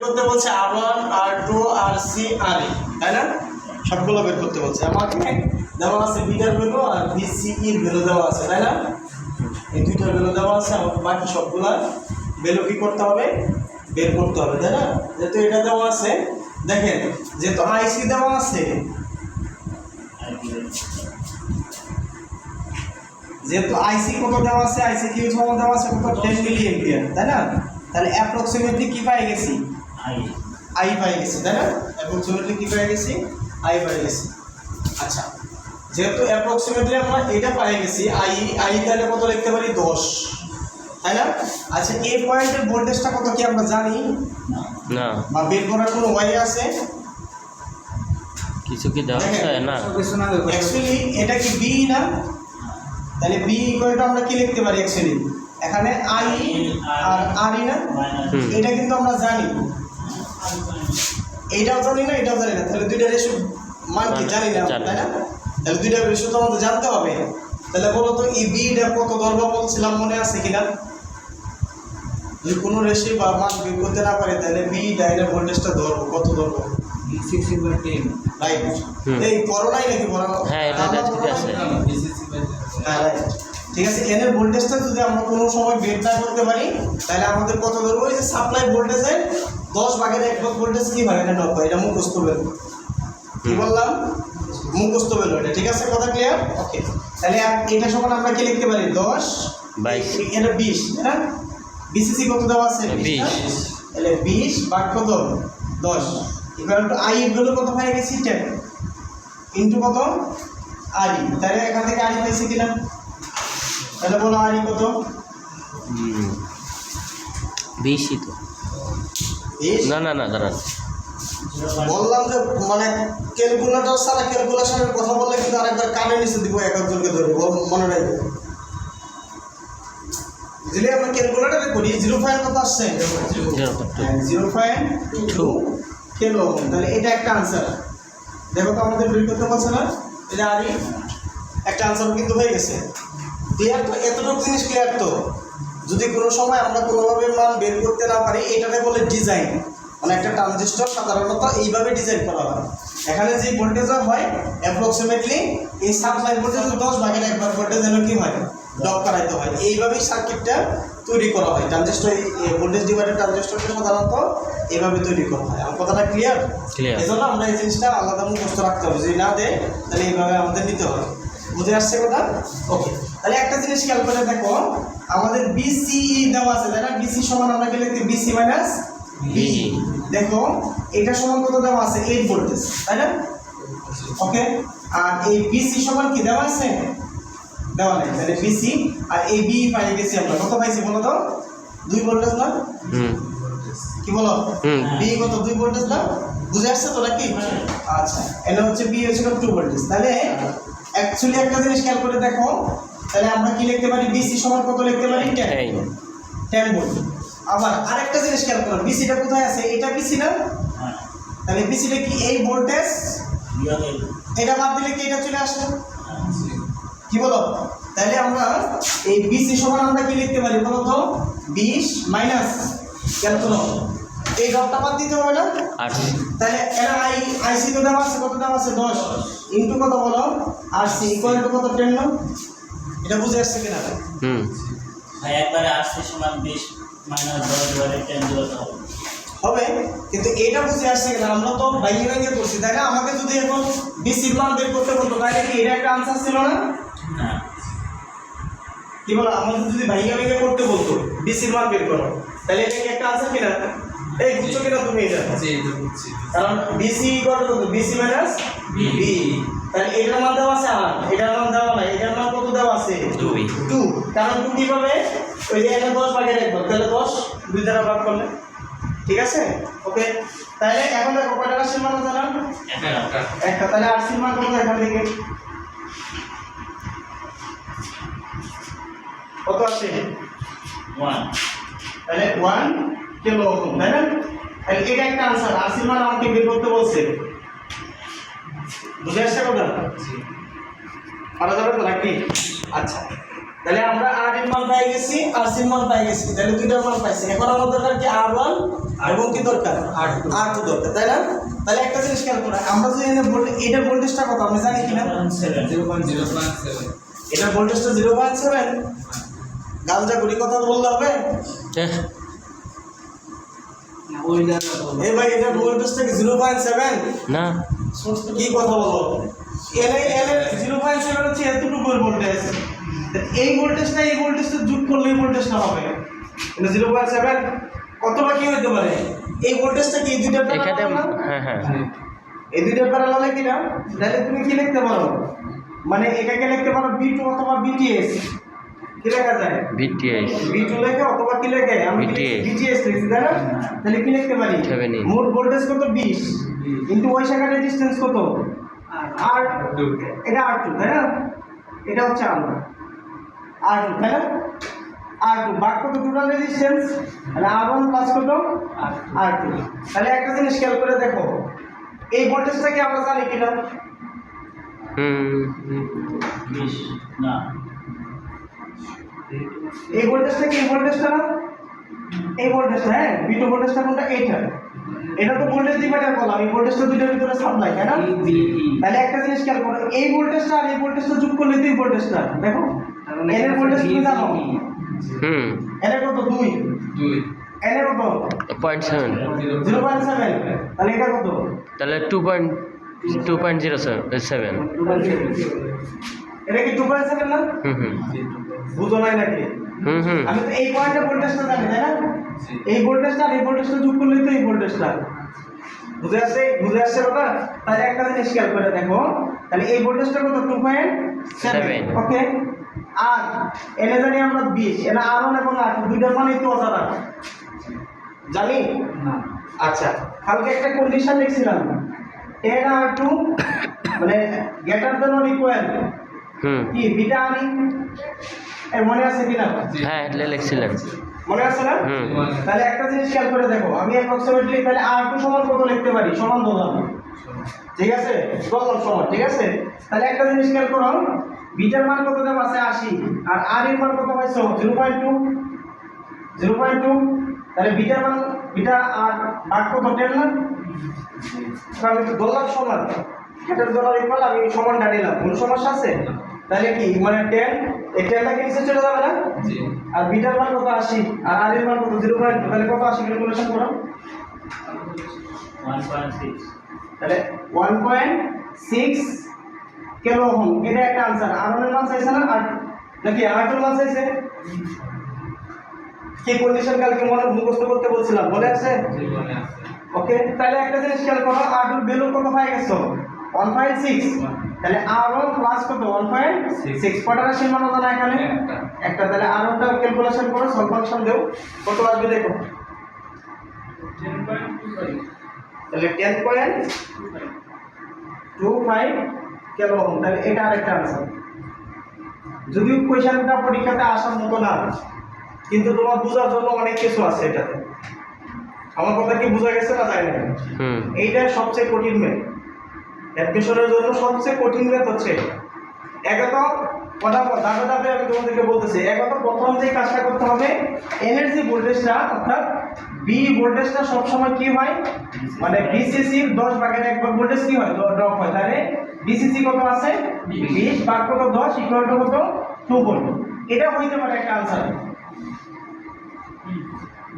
করতে বলছে R1 R2 RC RE, তাই না? সবগুলো বের করতে বলছে। আমাকে দেওয়া আছে বিটার ভ্যালু আর BCE এর ভ্যালু দেওয়া আছে, তাই না? এই দুইটার ভ্যালু দেওয়া আছে, আমাকে বাকি সবগুলা ভ্যালু কি করতে হবে, বের করতে হবে, তাই না? যেহেতু এটা দেওয়া আছে, দেখেন যেহেতু IC দেওয়া আছে, যেহেতু IC কত দেওয়া আছে, IC কি সমান দেওয়া আছে কত 10 মিলি অ্যাম্পিয়ার, তাই না? তাহলে অ্যাপ্রক্সিমেটলি কি পাই গেছি, I পাই গেছি, তাই না? অ্যাপ্রক্সিমেটলি কি পাই গেছি, I পাই গেছি। আচ্ছা, যেহেতু অ্যাপ্রক্সিমেটলি আমরা এটা পাই গেছি, I তাহলে কত লিখতে পারি 10, তাই না? আচ্ছা, এই পয়েন্টের ভোল্টেজটা কত কি আমরা জানি না, বা বের করার কোনো ওয়ে আছে? কিছু কি দেওয়া আছে না? অ্যাকচুয়ালি এটা কি B না? তাহলে B ইকুয়ালটা আমরা কি লিখতে পারি অ্যাকচুয়ালি? এখানে I আর RE না? এটা কিন্তু আমরা জানি, এইটাও জানি না, এটাও জানি না, তাহলে দুইটা রেশিও মান কি জানি না, তাই না? তাহলে দুইটা রেশিও তো আমাদের জানতে হবে। তাহলে বলো তো এই বিটা কত ধরবো বলছিলাম, মনে আছে কিনা? যদি কোনো রেশিও বা মান বের করতে না পারে তাহলে বিটা এর ভোল্টেজটা ধরবো, কত ধরবো? 6/10, রাইট। এই করোনাই নাকি পড়ানো? হ্যাঁ, এটা ঠিক আছে। হ্যাঁ, রাইট, ঠিক আছে। এর ভোল্টেজটা যদি আমরা কোনো সময় বের না করতে পারি তাহলে আমাদের কত ধরবো? এই যে সাপ্লাই ভোল্টেজের 10/1 ভোল্টেজ কি হয়, এটা নব্বই, এটা মুখস্থ বের। কি বললাম? মুখস্থ বের, এটা ঠিক আছে, কথা ক্লিয়ার? ওকে, তাহলে এটা সমান আমরা কি লিখতে পারি 10 এটা 20, তাই না? BCC কত দেওয়া আছে? 20। তাহলে 20 ভাগ কত 10 ইকুয়াল টু I এর ভ্যালু কত হয়ে গেছে 10 ইনটু কত RE, তাহলে এখান থেকে RE পেয়েছি কিনা? তাহলে বলো RE কত? 20 তো 20? না না না, দাঁড়ান, বললাম যে মানে ক্যালকুলেটর ছাড়া ক্যালকুলেশনের কথা বললে কিন্তু আরেকবার কানে নিচে দিব, একজনকে ধরে মনে রাখবে। যদি আমরা ক্যালকুলেটরে করি 0.2 কত আসছে? 0.2 কিলো ওহম। তাহলে এটা একটা আনসার, দেখো তো আমাদের বের করতে পারছে না, এটা RE একটা আনসার কিন্তু হয়ে গেছে। ক্লিয়ার তো? এতটুকু জিনিস ক্লিয়ার তো? যদি কোনো সময় আমরা কোনোভাবে মান বের করতে না পারি, এটাকে বলে ডিজাইন। মানে একটা ট্রানজিস্টর সাধারণত এইভাবে ডিজাইন করা হয়। এখানে যে ভোল্টেজ হয় অ্যাপ্রক্সিমেটলি এই সাপ্লাই ভোল্টেজ 10/1 ভোল্টেজ যেন কি হয়, ড্রপ করাইতে হয়। এইভাবেই সার্কিটটা তৈরি করা হয়। ট্রানজিস্টর এই ভোল্টেজ ডিভাইডার ট্রানজিস্টরটা সাধারণত এইভাবে তৈরি করা হয়। আমার কথাটা ক্লিয়ার? এই জন্য আমরা এই জিনিসটা আলাদা মুখস্থ রাখতে হবে, যদি না দেয় তাহলে এইভাবে আমাদের নিতে হবে। বুঝে আসছে কথা? ওকে, তাহলে একটা জিনিস খেয়াল করে দেখো, আমাদের BCE দেওয়া আছে, তাই না? BC সমান আমরা কি লিখতে, BC মাইনাস B। দেখো এটা সমান কত দেওয়া আছে? 8 ভোল্টেজ, তাই না? ওকে, আর এই BC সমান কি দেওয়া আছে? দেওয়া নেই। তাহলে BC আর এই B পাই গেছি আমরা, কত পাইছি বলো তো? 2 ভোল্টেজ না? কি বলো? B কত? 2 ভোল্টেজ না? বুঝে আসছে তো নাকি? আচ্ছা, এটা হচ্ছে B হচ্ছে 2 ভোল্টেজ। তাহলে অ্যাকচুয়ালি একটা জিনিস খেয়াল করে দেখো, তাহলে আমরা কি লিখতে পারি? BC সমান কত লিখতে পারি? 10 ভোল্ট। আবার আরেকটা জিনিস খেয়াল করো, BCটা কোথায় আছে? এটা BC না? তাহলে BCটা কি এই ভোল্টেজ? এটা বাদ দিলে কি এটা চলে আসবে? কি বলো? তাহলে আমরা এই BC সমান আমরা কি লিখতে পারি বলো তো? 20 মাইনাস, খেয়াল করো এই ডটটা বাদ দিতে হবে না? তাহলে এর IC তো দেওয়া আছে, কত দেওয়া আছে? 10 ইনটু কত বলো? RC ইকুয়াল টু কত? 10 না? এটা বুঝে আসছে কিনা? ভাই একবারে RC সমান 20 মাইনাস 10/10 দিতে হবে। হবে, কিন্তু এটা বুঝে আসছে কিনা? আমরা তো বাইরে করছি, তাই না? আমাকে যদি এখন BC এর মান বের করতে বলতো তাহলে কি এটা একটা আনসার ছিল না? না, কি বলো, আমাদের যদি বাইরে করতে বলতো BC এর মান বের করো, তাহলে এটা কি একটা আনসার কিনা? এই বুঝছো কিনা তুমি এটা? জি, এটা বুঝছি। কারণ BC equal to BC minus B। তাহলে এটার মান দেওয়া আছে, আর এটার মান দেওয়া নাই। এটার মান কত দেওয়া আছে? 2। কারণ 2 কিভাবে? ওই যে এটা 10/1 তাহলে 10 2 দ্বারা ভাগ করলে, ঠিক আছে? ওকে, তাহলে এখন দেখো কয়টা রাশির মান জানা? একটা। তাহলে RC এর মান কত এখান থেকে? কত আছে? 1। তাহলে 1 কিলো ওহম, তাই না? তাহলে এটা একটা আনসার। RC এর মান আমাকে বের করতে বলছে। বুঝে আসছে কথা? পারা যাবে তো নাকি? আচ্ছা, তাহলে আমরা আর এর মান পাই গেছি আর সি এর মান পাই গেছি, তাহলে দুইটার মান পাইছি। এখন আমাদের দরকার কি R1 এবং কি দরকার R2 দরকার, তাই না? তাহলে একটা জিনিস খেয়াল করো, আমরা যদি এখানে এটার ভোল্টেজটা কত আমরা জানি কিনা? 0.07 এটার ভোল্টেজটা 0.7। গামজা গুলি কথা বললে হবে? ওই জায়গা এই ভাই এটার ভোল্টেজটা কি 0.7? না কি কথা বলো? এনে 0.7 হচ্ছে এতটুকু ভোল্টেজ। এই ভোল্টেজটা এই ভোল্টেজটা যোগ করলে এই ভোল্টেজটা হবে। এটা 0.7 কতটা কি হতে পারে? এই ভোল্টেজটা কি এই দুইটার এখানে প্যারালাল না? হ্যাঁ এই দুইটার প্যারালাল কি না? তাহলে তুমি কি লিখতে পারো? মানে এটাকে লিখতে পারো B2 অথবা BTS। কি লেখা যায়? BTS B2 লেখে অথবা কি লেখে? আমি BTS BTS লিখছি, তাই না? তাহলে কি লিখতে পারি? Thevenin। মোট ভোল্টেজ কত? 20 কিন্তু ওই শাখার রেজিস্ট্যান্স কত? R2। এটা R2, তাই না? এটা হচ্ছে R2, তাই না? R2 বাদ কত টোটাল রেজিস্ট্যান্স? তাহলে R1 প্লাস কত? R2। তাহলে একটা জিনিস খেয়াল করে দেখো, এই ভোল্টেজটা কি আমরা জানি কিনা? না এই ভোল্টেজটা কি এই ভোল্টেজটা না? এই ভোল্টেজটা, হ্যাঁ B2 ভোল্টেজটা কোনটা? এইটা। এটা তো ভোল্টেজ ডিভাইডার বলা, এই ভোল্টেজটা দুইটার ভিতরে সাপ্লাই, তাই না? তাহলে একটা জিনিস খেয়াল করো, এই ভোল্টেজটা আর এই ভোল্টেজটা যোগ করলে তো এই ভোল্টেজটা দেখো, এর ভোল্টেজ তুমি জানো, এর কত? 2। এর কত? 0.7 0.7। তাহলে এটা কত? তাহলে 2.07 এটা কি 2.7 না? বুঝো নাই নাকি? আমি তো এই পয়েন্টে ভোল্টেজটা জানি, তাই না? এই ভোল্টেজটা আর এই ভোল্টেজটা যোগ করলে তো এই ভোল্টেজটা। বুঝে আসছে কথা? তাহলে একটা জিনিস খেয়াল করে দেখো, তাহলে এই ভোল্টেজটা কত? 2.7। ওকে, আর এনে জানি আমরা 20, এনে R1 এবং R2 দুইটার মানই তো অজানা, জানি না। আচ্ছা, কালকে একটা কন্ডিশন লিখছিলাম 10 R2 মানে গ্রেটার দ্যান অর ইকুয়াল কি বিটা আনি, এই মনে আছে কিনা? হ্যাঁ এটা লিখছিলেন, মনে আছে না? তাহলে একটা জিনিস খেয়াল করে দেখো, আমি অ্যাপ্রক্সিমেটলি তাহলে R2 সমান কত লিখতে পারি? সমান বললাম, ঠিক আছে? বললাম সমান, ঠিক আছে? তাহলে একটা জিনিস খেয়াল করো, বিটার মান কত দেওয়া আছে? 80, আর আর এর মান কত পাইছো? 0.2। তাহলে বিটার মান, বিটা আর ভাগ কত? 10 না? আমি তো বললাম সমান, এটার জন্য ইকুয়াল, আমি সমানটা নিলাম, কোন সমস্যা আছে? তাহলে কি মানে 10, এই 10টা কি নিচে চলে যাবে না? আর বিটার মান কত? 80, আর আর এর মান কত? 0.2। তাহলে কত 80 ক্যালকুলেশন করো? 1.6। তাহলে 1.6 কিলো ওহম, এটা একটা आंसर। R1 এর মান চাইছে না? আর নাকি R2 এর মান চাইছে? কি কন্ডিশন কালকে মনে মুখস্থ করতে বলছিলাম, বলে আছে? ওকে, তাহলে একটা জিনিস খেয়াল করো, R2 এর ভ্যালু কত পাই গেছো? 1.6। তাহলে R1 প্লাস কত? 1.6। কটা রাশির মান জানা এখানে? একটা। তাহলে R1 টা ক্যালকুলেশন করো, সলভ ফাংশন দাও, কত আসবে দেখো। 10.25। তাহলে 10.25 কিলো ওহম। তাহলে এটা আরেকটা आंसर। যদিও কোশ্চেনটা পরীক্ষাতে আসার মতো না, কিন্তু তোমার বোঝার জন্য অনেক কিছু আছে এটাতে। আমার কথা কি বোঝা গেছে না জানি না? এইটা সবচেয়ে কঠিন ম্যাথ, অ্যাডমিশনের জন্য সবচেয়ে কঠিন ম্যাথ হচ্ছে একত কথা ধাপে ধাপে আমি তোমাদেরকে বলতেছি। একত প্রথম যে কাজটা করতে হবে, এনার্জি ভোল্টেজটা অর্থাৎ বি ভোল্টেজটা সবসময় কি হয়, মানে বিসিসির 10 ভাগের 1 ভাগ ভোল্টেজ কি হয়? ড্রপ হয়। তাহলে বিসিসি কত আছে? 20 ভাগ কত? 10 ইকুয়াল টু কত? 2 ভোল্ট। এটা হইতে পারে একটা आंसर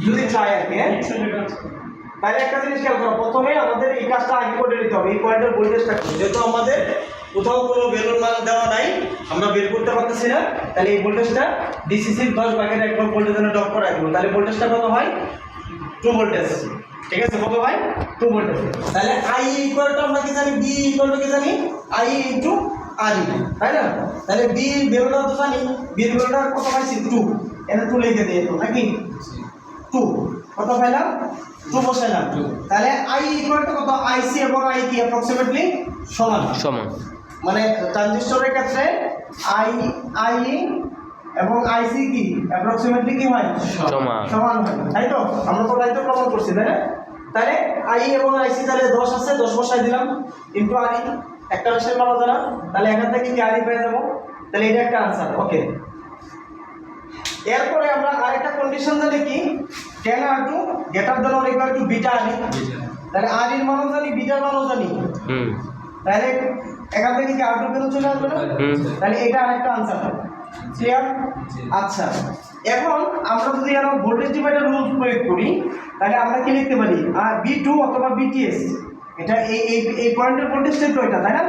যদি চাই আর কি। তাহলে একটা জিনিস খেয়াল করো, প্রথমে আমাদের এই কাজটা আগে করে নিতে হবে, এই পয়েন্টের ভোল্টেজটা কি, যেহেতু আমাদের কোথাও কোনো ভ্যালুর মান দেওয়া নাই, আমরা বের করতে পারতেছি না, তাহলে এই ভোল্টেজটা ডিসিসির 10 ভাগের 1 ভাগ ভোল্টেজের ড্রপ করে রাখবো। তাহলে ভোল্টেজটা কত হয়? 2 ভোল্টেজ। ঠিক আছে, কত হয়? 2 ভোল্টেজ। তাহলে I ইকুয়াল টু আমরা কি জানি? B ইকুয়াল টু কি জানি? I ইনটু RE, তাই না? তাহলে B ভ্যালুটা তো জানি, B এর ভ্যালুটা কত পাইছি? 2। এখানে 2 লিখে দিয়ে তো নাকি 2 কত পাইলাম? 2 বসাইলাম। তাহলে I ইকুয়াল টু কত? IC এবং I কি অ্যাপ্রক্সিমেটলি সমান, মানে ট্রানজিস্টরের ক্ষেত্রে IE এবং IC কি অ্যাপ্রক্সিমেটলি কি হয়? সমান হয়, তাই তো? আমরা তো তাই তো প্রমাণ করছি, তাই না? তাহলে IE এবং IC তাহলে 10 আছে, 10 বসাই দিলাম ইনটু RE, একটা রাশির মান জানা, তাহলে এখান থেকে কি RE পেয়ে যাব। তাহলে এটা একটা आंसर। ওকে, এরপরে আমরা আরেকটা কন্ডিশন জানি কি, tan r2 greater than or equal to beta r, তাহলে r এর মানও জানি, বিটার মানও জানি, হুম তাহলে এখান থেকে কি r2 ভ্যালু চলে আসবে না? তাহলে এটা আরেকটা आंसर হবে। ক্লিয়ার? আচ্ছা, এখন আমরা যদি এর ভোল্টেজ ডিভাইডার রুল প্রয়োগ করি, তাহলে আমরা কি লিখতে পারি? b2 অথবা bts, এটা এই পয়েন্টের ভোল্টেজটাই তো এটা, তাই না?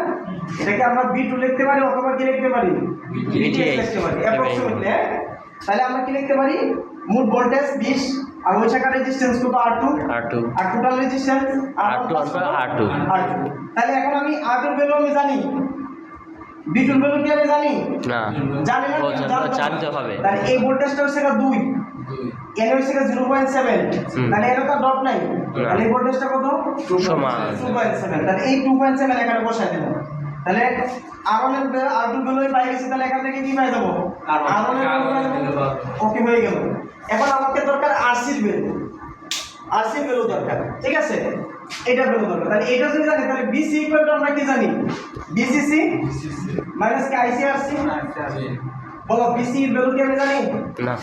এটাকে আমরা b2 লিখতে পারি অথবা কি লিখতে পারি? bts লিখতে পারি অ্যাপ্রক্সিমেটলি। তাহলে আমরা কি লিখতে পারি? মোট ভোল্টেজ 20 আর ওই শাখার রেজিস্ট্যান্স কত? r2 আর টোটাল রেজিস্ট্যান্স R2 R2 তাহলে এখন আমি r2 এর ভ্যালু আমি জানি, b2 এর ভ্যালু কি আমি জানি? না, জানি না, জানতে হবে। তাহলে এই ভোল্টেজটা হচ্ছে 2, এন হচ্ছে 0.7, তাহলে এটা তো ডট নাই, তাহলে এই ভোল্টেজটা কত? সমান 2.7, তাহলে এই 2.7 এখানে বসাই দেব। তাহলে r1 এর r2 ভ্যালু পাই গেছি, তাহলে এখান থেকে কি পাই যাব? r1 এর ভ্যালু ওকে হয়ে গেল। এখন আমাকে দরকার rc এর ভ্যালু, rc এর ভ্যালু দরকার, ঠিক আছে? এটা ভ্যালু দরকার। তাহলে এটা যদি জানি, তাহলে bc ইকুয়াল টু আমরা কি জানি? bcc মাইনাস কি ic rc, বলো bc এর ভ্যালু কি আমি জানি? না,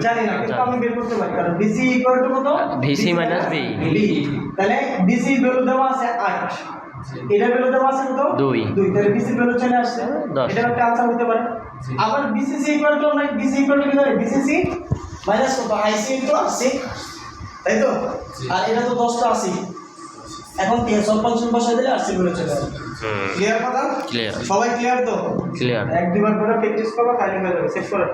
জানি না, কিন্তু আমি বের করতে পারি, কারণ bc ইকুয়াল টু কত? VC minus B। তাহলে bc এর ভ্যালু দেওয়া আছে 8, এটা ভ্যালু দেওয়া আছে কত? 2, তাহলে bc এর ভ্যালু চলে আসছে, 10। এটা একটা आंसर হতে পারে। আবার bcc ইকুয়াল টু আমরা bc ইকুয়াল টু কি জানি? bcc মাইনাস কত? ic ইনটু rc, তাই তো? আর এটা তো 10 টা 80, এখন কি সব ফাংশন বসাই দিলে rc ভ্যালু চলে আসবে। ক্লিয়ার কথা? Clear। সবাই ক্লিয়ার তো? ক্লিয়ার। এক দুবার করে প্র্যাকটিস করো, ফাইলিং হয়ে যাবে, সেভ করো।